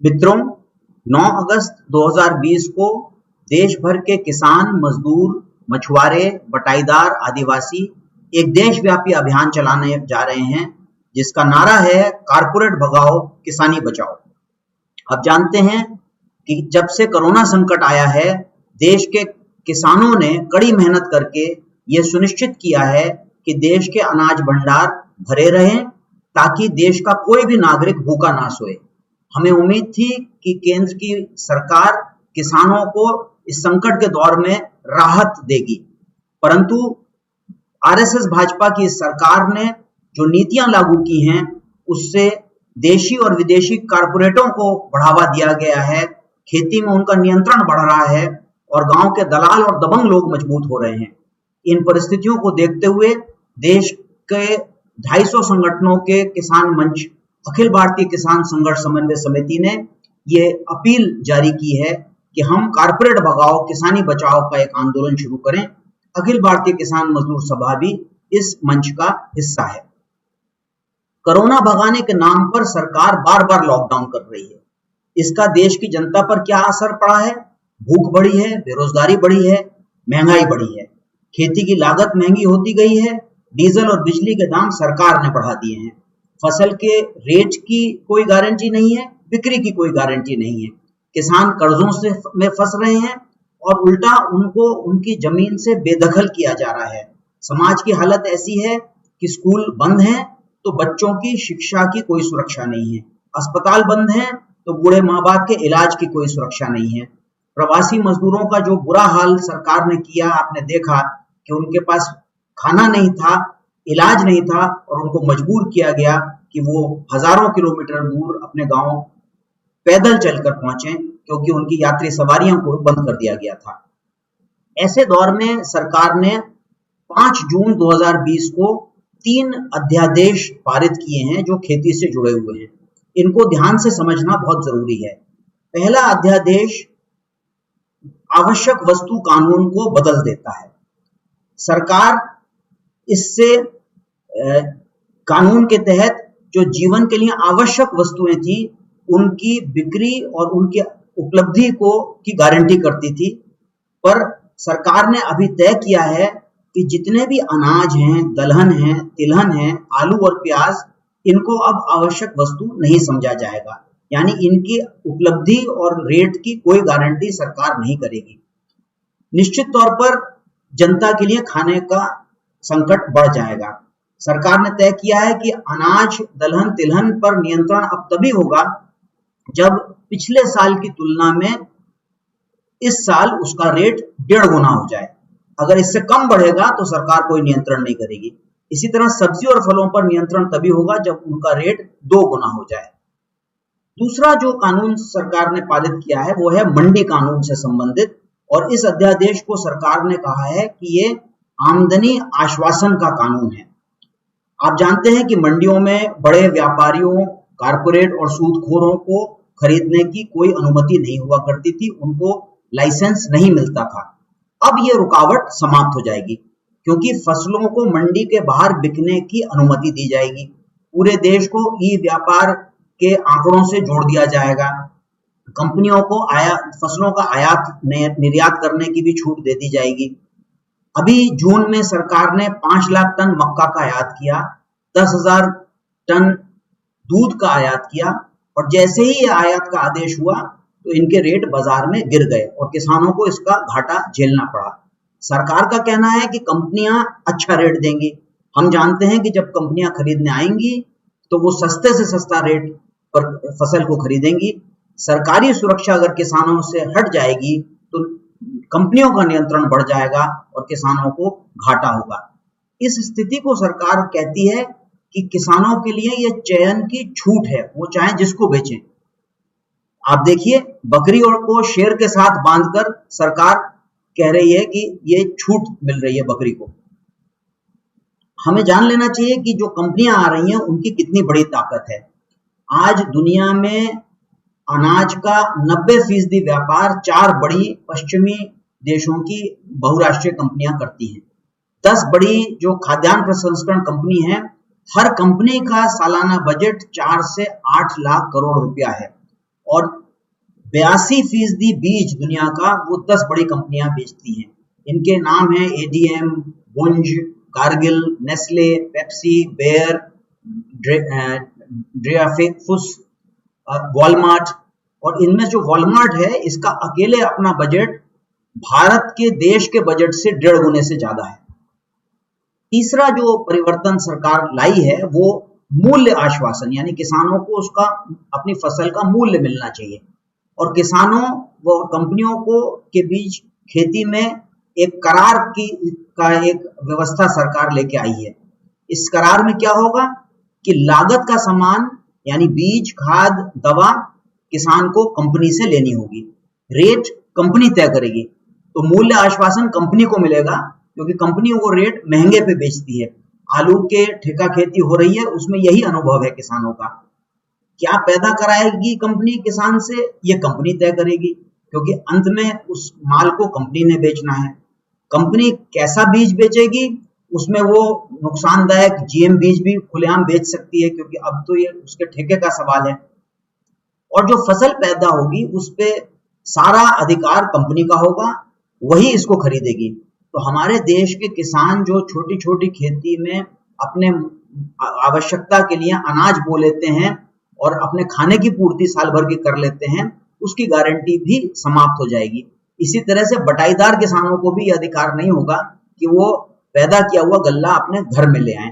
मित्रों, 9 अगस्त 2020 को देश भर के किसान, मजदूर, मछुआरे, बटाईदार, आदिवासी एक देशव्यापी अभियान चलाने जा रहे हैं जिसका नारा है कारपोरेट भगाओ, किसानी बचाओ। अब जानते हैं कि जब से कोरोना संकट आया है, देश के किसानों ने कड़ी मेहनत करके ये सुनिश्चित किया है कि देश के अनाज भंडार भरे रहें ताकि देश का कोई भी नागरिक भूखा ना सोए। हमें उम्मीद थी कि केंद्र की सरकार किसानों को इस संकट के दौर में राहत देगी, परंतु आरएसएस भाजपा की सरकार ने जो नीतियां लागू की हैं उससे देशी और विदेशी कारपोरेटों को बढ़ावा दिया गया है, खेती में उनका नियंत्रण बढ़ रहा है और गांव के दलाल और दबंग लोग मजबूत हो रहे हैं। इन परिस्थितियों को देखते हुए देश के 250 संगठनों के किसान मंच अखिल भारतीय किसान संघर्ष समन्वय समिति ने ये अपील जारी की है कि हम कारपोरेट भगाओ, किसानी बचाओ का एक आंदोलन शुरू करें। अखिल भारतीय किसान मजदूर सभा भी इस मंच का हिस्सा है। कोरोना भगाने के नाम पर सरकार बार बार लॉकडाउन कर रही है। इसका देश की जनता पर क्या असर पड़ा है? भूख बढ़ी है, बेरोजगारी बढ़ी है, महंगाई बढ़ी है, खेती की लागत महंगी होती गई है, डीजल और बिजली के दाम सरकार ने बढ़ा दिए हैं, फसल के रेट की कोई गारंटी नहीं है, बिक्री की कोई गारंटी नहीं है, किसान कर्जों में फंस रहे हैं और उल्टा उनको उनकी जमीन से बेदखल किया जा रहा है। समाज की हालत ऐसी है कि स्कूल बंद हैं तो बच्चों की शिक्षा की कोई सुरक्षा नहीं है, अस्पताल बंद हैं तो बूढ़े माँ बाप के इलाज की कोई सुरक्षा नहीं है। प्रवासी मजदूरों का जो बुरा हाल सरकार ने किया, आपने देखा कि उनके पास खाना नहीं था, इलाज नहीं था और उनको मजबूर किया गया कि वो हजारों किलोमीटर दूर अपने गांव पैदल चलकर पहुंचे क्योंकि उनकी यात्री सवारियों को बंद कर दिया गया था। ऐसे दौर में सरकार ने 5 जून 2020 को 3 अध्यादेश पारित किए हैं जो खेती से जुड़े हुए हैं। इनको ध्यान से समझना बहुत जरूरी है। पहला अध्यादेश आवश्यक वस्तु कानून को बदल देता है। सरकार इससे कानून के तहत जो जीवन के लिए आवश्यक वस्तुएं थी उनकी बिक्री और उनकी उपलब्धि की गारंटी करती थी, पर सरकार ने अभी तय किया है कि जितने भी अनाज हैं, दलहन हैं, तिलहन हैं, आलू और प्याज, इनको अब आवश्यक वस्तु नहीं समझा जाएगा, यानी इनकी उपलब्धि और रेट की कोई गारंटी सरकार नहीं करेगी। निश्चित तौर पर जनता के लिए खाने का संकट बढ़ जाएगा। सरकार ने तय किया है कि अनाज, दलहन, तिलहन पर नियंत्रण अब तभी होगा जब पिछले साल की तुलना में इस साल उसका रेट 1.5 गुना हो जाए। अगर इससे कम बढ़ेगा तो सरकार कोई नियंत्रण नहीं करेगी। इसी तरह सब्जी और फलों पर नियंत्रण तभी होगा जब उनका रेट 2 गुना हो जाए। दूसरा जो कानून सरकार ने पारित किया है वो है मंडी कानून से संबंधित, और इस अध्यादेश को सरकार ने कहा है कि ये आमदनी आश्वासन का कानून है। आप जानते हैं कि मंडियों में बड़े व्यापारियों, कारपोरेट और सूदखोरों को खरीदने की कोई अनुमति नहीं हुआ करती थी, उनको लाइसेंस नहीं मिलता था। अब ये रुकावट समाप्त हो जाएगी क्योंकि फसलों को मंडी के बाहर बिकने की अनुमति दी जाएगी। पूरे देश को ई व्यापार के आंकड़ों से जोड़ दिया जाएगा। कंपनियों को फसलों का आयात निर्यात करने की भी छूट दे दी जाएगी। अभी जून में सरकार ने 5 लाख टन मक्का का आयात किया, 10,000 टन दूध का आयात किया, और जैसे ही ये आयात का आदेश हुआ तो इनके रेट बाजार में गिर गए और किसानों को इसका घाटा झेलना पड़ा। सरकार का कहना है कि कंपनियां अच्छा रेट देंगी। हम जानते हैं कि जब कंपनियां खरीदने आएंगी तो वो सस्ते से सस्ता रेट पर फसल को खरीदेंगी। सरकारी सुरक्षा अगर किसानों से हट जाएगी तो कंपनियों का नियंत्रण बढ़ जाएगा और किसानों को घाटा होगा। इस स्थिति को सरकार कहती है कि किसानों के लिए ये चयन की छूट है, वो चाहे जिसको बेचें। आप देखिए, बकरियों को शेर के साथ बांधकर सरकार कह रही है कि ये छूट मिल रही है बकरी को। हमें जान लेना चाहिए कि जो कंपनियां आ रही हैं उनकी कितनी बड़ी ताकत है। आज दुनिया में अनाज का 90% व्यापार 4 बड़ी पश्चिमी देशों की बहुराष्ट्रीय कंपनियां करती हैं। 10 बड़ी जो खाद्यान्न प्रसंस्करण कंपनी है, हर कंपनी का सालाना बजट 4 से 8 लाख करोड़ रुपया है और 82% बीज दुनिया का वो 10 बड़ी कंपनियां बेचती हैं। इनके नाम हैं ADM, Bunge, Cargill, Nestle, Pepsi, Bayer, Dreyfus, Walmart. और इनमें जो वॉलमार्ट है इसका अकेले अपना बजट भारत के देश के बजट से 1.5 गुने से ज्यादा है। तीसरा जो परिवर्तन सरकार लाई है वो मूल्य आश्वासन, यानी किसानों को उसका अपनी फसल का मूल्य मिलना चाहिए, और किसानों व कंपनियों को के बीच खेती में एक करार का एक व्यवस्था सरकार लेके आई है। इस करार में क्या होगा कि लागत का सामान यानी बीज, खाद, दवा किसान को कंपनी से लेनी होगी, रेट कंपनी तय करेगी। तो मूल्य आश्वासन कंपनी को मिलेगा क्योंकि कंपनी वो रेट महंगे पे बेचती है। आलू के ठेका खेती हो रही है, उसमें यही अनुभव है किसानों का। क्या पैदा कराएगी कंपनी किसान से, ये कंपनी तय करेगी क्योंकि अंत में उस माल को कंपनी ने बेचना है। कंपनी कैसा बीज बेचेगी उसमें वो नुकसानदायक जीएम बीज भी खुलेआम बेच सकती है क्योंकि अब तो ये उसके ठेके का सवाल है। और जो फसल पैदा होगी उस पे सारा अधिकार कंपनी का होगा, वही इसको खरीदेगी। तो हमारे देश के किसान जो छोटी छोटी खेती में अपने आवश्यकता के लिए अनाज बो लेते हैं और अपने खाने की पूर्ति साल भर की कर लेते हैं, उसकी गारंटी भी समाप्त हो जाएगी। इसी तरह से बटाईदार किसानों को भी यह अधिकार नहीं होगा कि वो पैदा किया हुआ गल्ला अपने घर में ले आए।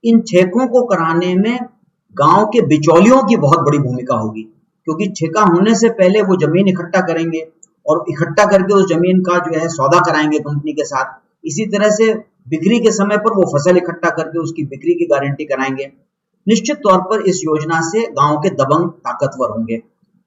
इन ठेकों को कराने में गांव के बिचौलियों की बहुत बड़ी भूमिका होगी क्योंकि ठेका होने से पहले वो जमीन इकट्ठा करेंगे और इकट्ठा करके उस जमीन का जो है सौदा कराएंगे कंपनी के साथ। इसी तरह से बिक्री के समय पर वो फसल इकट्ठा करके उसकी बिक्री की गारंटी कराएंगे। निश्चित तौर पर इस योजना से गांव के दबंग ताकतवर होंगे।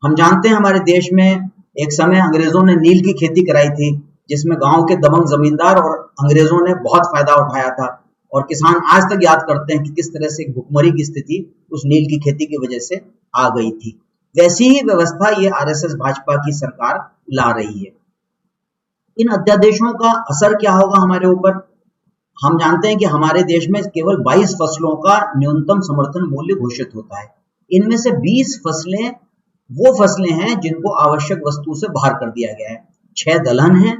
हम जानते हैं हमारे देश में एक समय अंग्रेजों ने नील की खेती कराई थी जिसमें गांव के दबंग जमींदार और अंग्रेजों ने बहुत फायदा उठाया था, और किसान आज तक याद करते हैं कि किस तरह से भुखमरी की स्थिति उस नील की खेती की वजह से आ गई थी। वैसी ही व्यवस्था ये आरएसएस भाजपा की सरकार ला रही है। इन अध्यादेशों का असर क्या होगा हमारे ऊपर? हम जानते हैं कि हमारे देश में केवल 22 फसलों का न्यूनतम समर्थन मूल्य घोषित होता है। इनमें से 20 फसलें वो फसलें हैं जिनको आवश्यक वस्तु से बाहर कर दिया गया है। 6 दलहन हैं,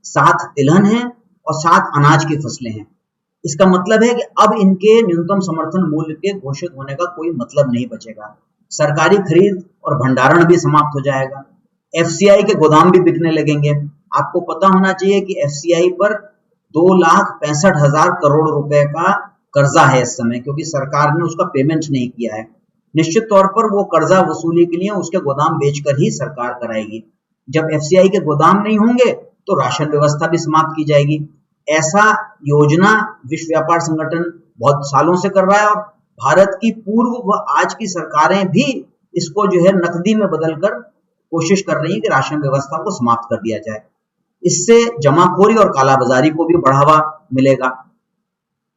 7 तिलहन हैं और 7 अनाज की फसलें हैं। इसका मतलब है कि अब इनके न्यूनतम समर्थन मूल्य के घोषित होने का कोई मतलब नहीं बचेगा। सरकारी खरीद और भंडारण भी समाप्त हो जाएगा। एफसीआई के गोदाम भी बिकने लगेंगे। आपको पता होना चाहिए कि एफसीआई पर 2,65,000 करोड़ रुपए का कर्जा है इस समय, क्योंकि सरकार ने उसका पेमेंट नहीं किया है। निश्चित तौर पर वो कर्जा वसूली के लिए उसके गोदाम बेचकर ही सरकार कराएगी। जब एफसीआई के गोदाम नहीं होंगे तो राशन व्यवस्था भी समाप्त की जाएगी। ऐसा योजना विश्व व्यापार संगठन बहुत सालों से कर रहा है और भारत की पूर्व व आज की सरकारें भी इसको जो है नकदी में बदलकर कोशिश कर रही है कि राशन व्यवस्था को समाप्त कर दिया जाए। इससे जमाखोरी और कालाबाजारी को भी बढ़ावा मिलेगा।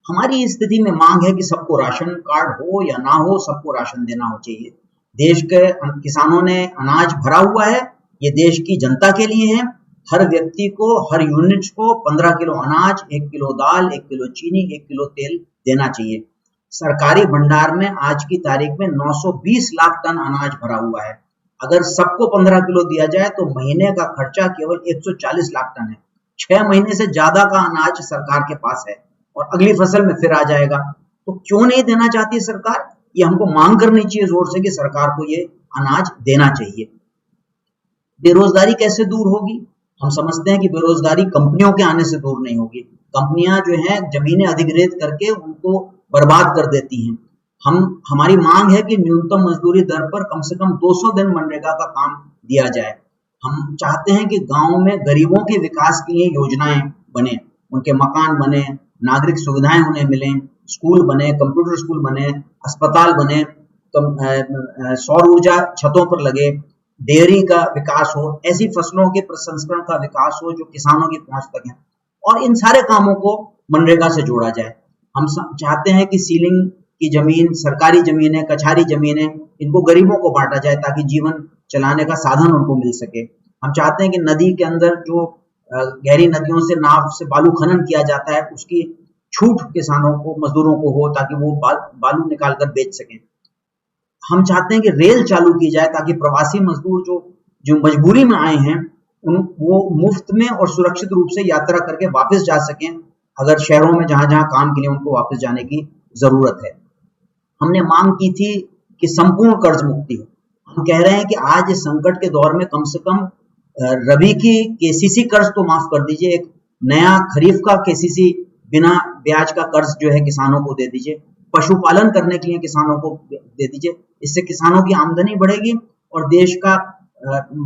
हमारी स्थिति में मांग है कि सबको राशन कार्ड हो या ना हो, सबको राशन देना हो चाहिए। देश के किसानों ने अनाज भरा हुआ है, ये देश की जनता के लिए है। हर व्यक्ति को, हर यूनिट को 15 किलो अनाज, 1 किलो दाल, 1 किलो चीनी, 1 किलो तेल देना चाहिए। सरकारी भंडार में आज की तारीख में 920 लाख टन अनाज भरा हुआ है। अगर सबको 15 किलो दिया जाए तो महीने का खर्चा केवल 140 लाख टन है। 6 महीने से ज्यादा का अनाज सरकार के पास है और अगली फसल में फिर आ जाएगा। तो क्यों नहीं देना चाहती सरकार? ये हमको मांग करनी चाहिए जोर से कि सरकार को ये अनाज देना चाहिए। बेरोजगारी कैसे दूर होगी? हम समझते हैं कि बेरोजगारी कंपनियों के आने से दूर नहीं होगी। कंपनियां जो हैं जमीनें अधिग्रहित करके उनको बर्बाद कर देती हैं। हमारी मांग है कि न्यूनतम मजदूरी दर पर कम से कम 200 दिन मनरेगा का काम दिया जाए। हम चाहते हैं कि गांव में गरीबों के विकास के लिए योजनाएं बने, उनके मकान बने, नागरिक सुविधाएं उन्हें मिलें, स्कूल बने, कंप्यूटर स्कूल बने, अस्पताल बने, सौर ऊर्जा छतों पर लगे, डेयरी का विकास हो, ऐसी फसलों के प्रसंस्करण का विकास हो जो किसानों की पहुंच तक है, और इन सारे कामों को मनरेगा से जोड़ा जाए। हम चाहते हैं कि सीलिंग की जमीन, सरकारी जमीनें, कछारी जमीनें, इनको गरीबों को बांटा जाए ताकि जीवन चलाने का साधन उनको मिल सके। हम चाहते हैं कि नदी के अंदर जो गहरी नदियों से नाव से बालू खनन किया जाता है उसकी छूट किसानों को, मजदूरों को हो ताकि वो बालू निकाल कर बेच सकें। हम चाहते हैं कि रेल चालू की जाए ताकि प्रवासी मजदूर जो जो मजबूरी में आए हैं उन वो मुफ्त में और सुरक्षित रूप से यात्रा करके वापस जा सकें, अगर शहरों में जहां जहां काम के लिए उनको वापस जाने की जरूरत है। हमने मांग की थी कि संपूर्ण कर्ज मुक्ति हो। हम कह रहे हैं कि आज इस संकट के दौर में कम से कम रबी की केसीसी कर्ज तो माफ कर दीजिए, एक नया खरीफ का केसीसी बिना ब्याज का कर्ज जो है किसानों को दे दीजिए, पशुपालन करने के लिए किसानों को दे दीजिए। इससे किसानों की आमदनी बढ़ेगी और देश का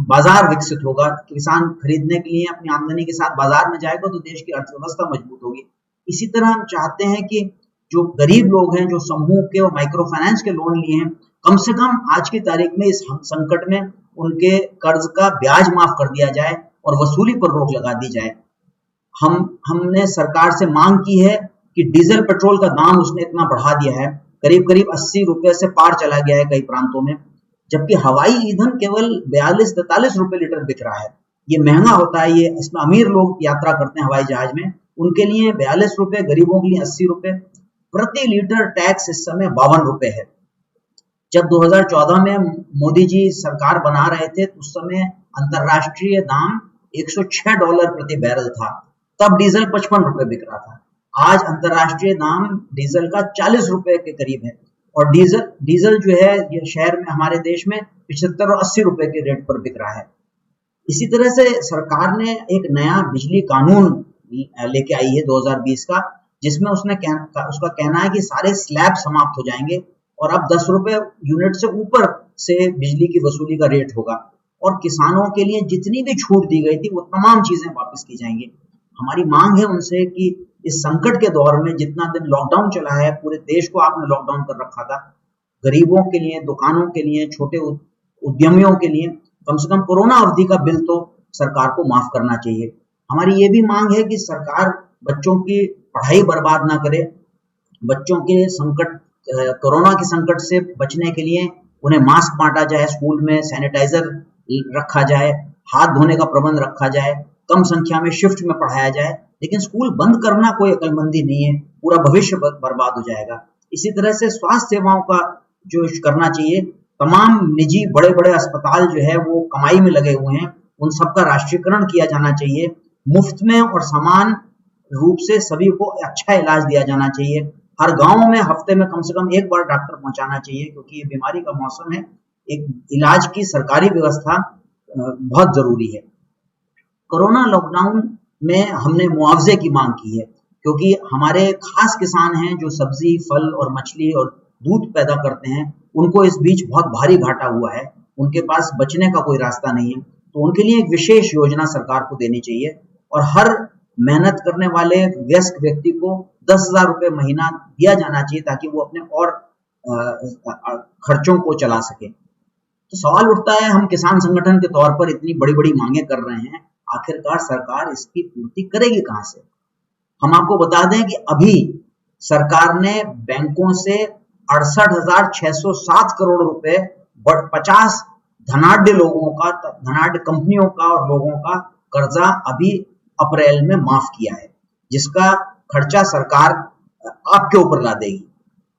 बाजार विकसित होगा। किसान खरीदने के लिए अपनी आमदनी के साथ बाजार में जाएगा तो देश की अर्थव्यवस्था मजबूत होगी। इसी तरह हम चाहते हैं कि जो गरीब लोग हैं, जो समूह के और माइक्रो फाइनेंस के लोन लिए हैं, कम से कम आज की तारीख में इस संकट में उनके कर्ज का ब्याज माफ कर दिया जाए और वसूली पर रोक लगा दी जाए। हमने सरकार से मांग की है कि डीजल पेट्रोल का दाम उसने इतना बढ़ा दिया है, करीब करीब 80 रुपए से पार चला गया है कई प्रांतों में, जबकि हवाई ईंधन केवल 42-43 रुपए लीटर बिक रहा है। ये महंगा होता है, ये इसमें अमीर लोग यात्रा करते हैं हवाई जहाज में, उनके लिए 42 रुपए, गरीबों के लिए 80 रुपए प्रति लीटर। टैक्स इस समय 52 रुपए है। जब 2014 में मोदी जी सरकार बना रहे थे तो उस समय अंतरराष्ट्रीय दाम $106 प्रति बैरल था, तब डीजल 55 रुपए बिक रहा था। आज अंतरराष्ट्रीय दाम डीजल का 40 रुपए के करीब है और डीजल जो है ये शहर में हमारे देश में 75 और 80 रुपए के रेट पर बिक रहा है। इसी तरह से सरकार ने एक नया बिजली कानून लेके आई है 2020 का, जिसमें उसका कहना है कि सारे स्लैब समाप्त हो जाएंगे और अब 10 रुपए यूनिट से ऊपर से बिजली की वसूली का रेट होगा और किसानों के लिए जितनी भी छूट दी गई थी वो तमाम चीजें वापस की जाएंगी। हमारी मांग है उनसे कि इस संकट के दौर में जितना दिन लॉकडाउन चला है, पूरे देश को आपने लॉकडाउन कर रखा था, गरीबों के लिए, दुकानों के लिए, छोटे उद्यमियों के लिए कम से कम कोरोना अवधि का बिल तो सरकार को माफ करना चाहिए। हमारी ये भी मांग है कि सरकार बच्चों की पढ़ाई बर्बाद ना करे, बच्चों के संकट, कोरोना के संकट से बचने के लिए उन्हें मास्क बांटा जाए, स्कूल में सैनिटाइजर रखा जाए, हाथ धोने का प्रबंध रखा जाए, कम संख्या में शिफ्ट में पढ़ाया जाए। लेकिन स्कूल बंद करना कोई अकलमंदी नहीं है, पूरा भविष्य बर्बाद हो जाएगा। इसी तरह से स्वास्थ्य सेवाओं का जो करना चाहिए, तमाम निजी बड़े बड़े अस्पताल जो है वो कमाई में लगे हुए हैं, उन सबका राष्ट्रीयकरण किया जाना चाहिए। मुफ्त में और समान रूप से सभी को अच्छा इलाज दिया जाना चाहिए। हर गांव में हफ्ते में कम से कम एक बार डॉक्टर पहुंचाना चाहिए, क्योंकि ये बीमारी का मौसम है। एक इलाज की सरकारी व्यवस्था बहुत जरूरी है। कोरोना लॉकडाउन में हमने मुआवजे की मांग की है, क्योंकि हमारे खास किसान हैं जो सब्जी, फल और मछली और दूध पैदा करते हैं, उनको इस बीच बहुत भारी घाटा हुआ है, उनके पास बचने का कोई रास्ता नहीं है। तो उनके लिए एक विशेष योजना सरकार को देनी चाहिए और हर मेहनत करने वाले वयस्क व्यक्ति को 10,000 रुपए महीना दिया जाना चाहिए ताकि वो अपने और खर्चों को चला सके। तो सवाल उठता है, हम किसान संगठन के तौर पर इतनी बड़ी बड़ी मांगे कर रहे हैं, आखिरकार सरकार इसकी पूर्ति करेगी कहां से? हम आपको बता दें कि अभी सरकार ने बैंकों से 68,607 करोड़ रुपए 50 धनाढ्य लोगों का, धनाढ्य कंपनियों का और लोगों का कर्जा अभी अप्रैल में माफ किया है, जिसका खर्चा सरकार आपके ऊपर ला देगी।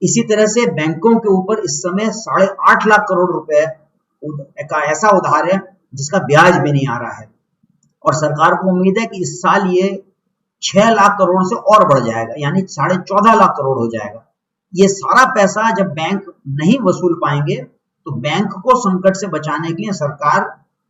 इसी तरह से बैंकों के ऊपर इस समय 8.5 लाख करोड़ रुपए का ऐसा उधार है जिसका ब्याज भी नहीं आ रहा है और सरकार को उम्मीद है कि इस साल ये 6 लाख करोड़ से और बढ़ जाएगा, यानी 14.5 लाख करोड़ हो जाएगा। ये सारा पैसा जब बैंक नहीं वसूल पाएंगे तो बैंक को संकट से बचाने के लिए सरकार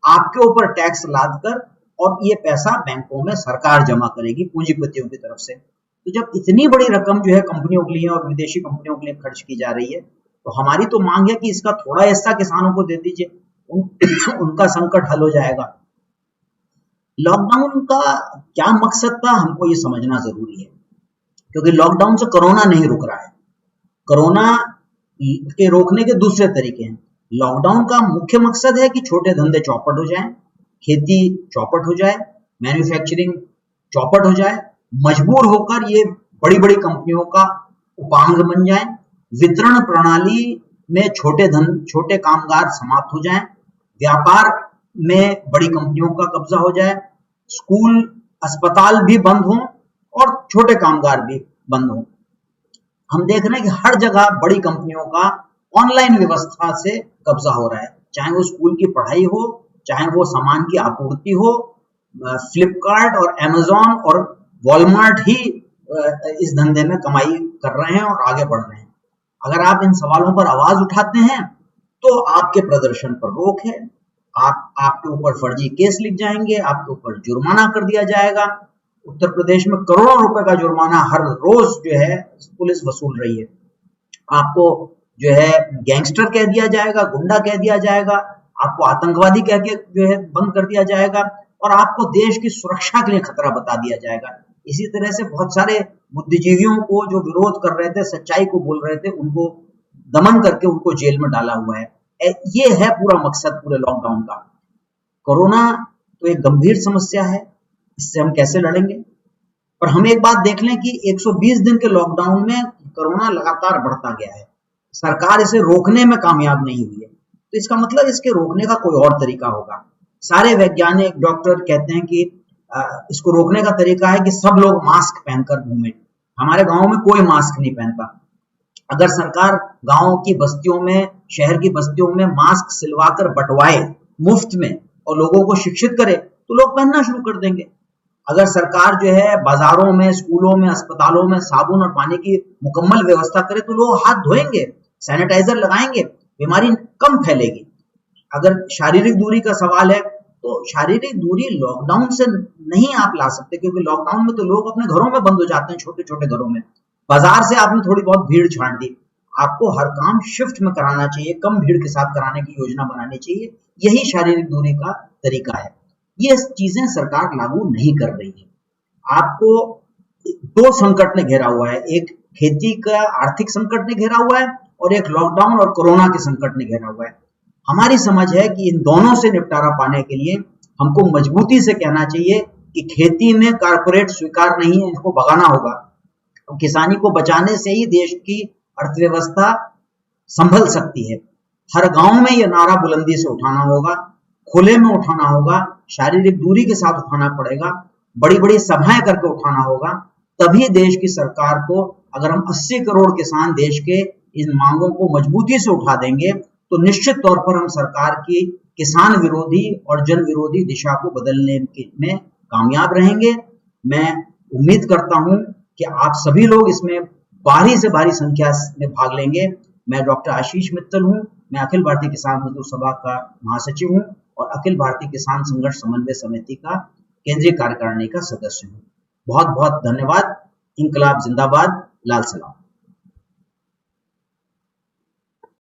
आपके ऊपर टैक्स लाद कर और ये पैसा बैंकों में सरकार जमा करेगी पूंजीपतियों की तरफ से। तो जब इतनी बड़ी रकम जो है कंपनियों के लिए और विदेशी कंपनियों के लिए खर्च की जा रही है, तो हमारी तो मांग है कि इसका थोड़ा हिस्सा किसानों को दे दीजिए, उनका संकट हल हो जाएगा। लॉकडाउन का क्या मकसद था, हमको ये समझना जरूरी है, क्योंकि लॉकडाउन से कोरोना नहीं रुक रहा है। कोरोना के रोकने के दूसरे तरीके हैं। लॉकडाउन का मुख्य मकसद है कि छोटे धंधे चौपट हो जाएं, खेती चौपट हो जाए, मैन्युफैक्चरिंग चौपट हो जाए, मजबूर होकर ये बड़ी बड़ी कंपनियों का उपांग बन जाए, वितरण प्रणाली में छोटे कामगार समाप्त हो जाएं, व्यापार में बड़ी कंपनियों का कब्जा हो जाए, स्कूल अस्पताल भी बंद हों और छोटे कामगार भी बंद हों। हम देख रहे हैं कि हर जगह बड़ी कंपनियों का ऑनलाइन व्यवस्था से कब्जा हो रहा है, चाहे वो स्कूल की पढ़ाई हो, चाहे वो सामान की आपूर्ति हो। फ्लिपकार्ट और अमेजॉन और वॉलमार्ट ही इस धंधे में कमाई कर रहे हैं और आगे बढ़ रहे हैं। अगर आप इन सवालों पर आवाज उठाते हैं तो आपके प्रदर्शन पर रोक है, आपके ऊपर फर्जी केस लिख जाएंगे, आपके ऊपर जुर्माना कर दिया जाएगा। उत्तर प्रदेश में करोड़ों रुपए का जुर्माना हर रोज जो है पुलिस वसूल रही है। आपको जो है गैंगस्टर कह दिया जाएगा, गुंडा कह दिया जाएगा, आपको आतंकवादी कह के जो है बंद कर दिया जाएगा और आपको देश की सुरक्षा के लिए खतरा बता दिया जाएगा। इसी तरह से बहुत सारे बुद्धिजीवियों को जो विरोध कर रहे थे, सच्चाई को बोल रहे थे, उनको दमन करके उनको जेल में डाला हुआ है। ये है पूरा मकसद पूरे लॉकडाउन का। कोरोना तो एक गंभीर समस्या है, इससे हम कैसे लड़ेंगे? पर हम एक बात देख लें कि 120 दिन के लॉकडाउन में कोरोना लगातार बढ़ता गया है, सरकार इसे रोकने में कामयाब नहीं हुई है। तो इसका मतलब इसके रोकने का कोई और तरीका होगा। सारे वैज्ञानिक डॉक्टर कहते हैं कि इसको रोकने का तरीका है कि सब लोग मास्क पहनकर घूमें। हमारे गांव में कोई मास्क नहीं पहनता। अगर सरकार गांव की बस्तियों में, शहर की बस्तियों में मास्क सिलवाकर बंटवाए मुफ्त में और लोगों को शिक्षित करे तो लोग पहनना शुरू कर देंगे। अगर सरकार जो है बाजारों में, स्कूलों में, अस्पतालों में साबुन और पानी की मुकम्मल व्यवस्था करे तो लोग हाथ धोएंगे, सैनिटाइजर लगाएंगे, बीमारी कम फैलेगी। अगर शारीरिक दूरी का सवाल है तो शारीरिक दूरी लॉकडाउन से नहीं आप ला सकते, क्योंकि लॉकडाउन में तो लोग अपने घरों में बंद हो जाते हैं, छोटे छोटे घरों में। बाजार से आपने थोड़ी बहुत भीड़ छांट दी। आपको हर काम शिफ्ट में कराना चाहिए, कम भीड़ के साथ कराने की योजना बनानी चाहिए। यही शारीरिक दूरी का तरीका है। ये चीजें सरकार लागू नहीं कर रही है। आपको दो संकट ने घेरा हुआ है, एक खेती का आर्थिक संकट ने घेरा हुआ है और एक लॉकडाउन और कोरोना के संकट ने घेरा हुआ है। हमारी समझ है कि इन दोनों से निपटारा पाने के लिए हमको मजबूती से कहना चाहिए कि खेती में कारपोरेट स्वीकार नहीं है, इसको भगाना होगा। किसानी को बचाने से ही देश की अर्थव्यवस्था संभल सकती है। हर गांव में यह नारा बुलंदी से उठाना होगा, खुले में उठाना होगा, शारीरिक दूरी के साथ उठाना पड़ेगा, बड़ी बड़ी सभाएं करके उठाना होगा। तभी देश की सरकार को, अगर हम 80 करोड़ किसान देश के इन मांगों को मजबूती से उठा देंगे तो निश्चित तौर पर हम सरकार की किसान विरोधी और जन विरोधी दिशा को बदलने में कामयाब रहेंगे। मैं उम्मीद करता हूं कि आप सभी लोग इसमें भारी से भारी संख्या में भाग लेंगे। मैं डॉक्टर आशीष मित्तल हूं, मैं अखिल भारतीय किसान मजदूर सभा का महासचिव हूं और अखिल भारतीय किसान संघर्ष समन्वय समिति का केंद्रीय कार्यकारिणी का सदस्य हूं। बहुत बहुत धन्यवाद। इंकलाब जिंदाबाद। लाल सलाम।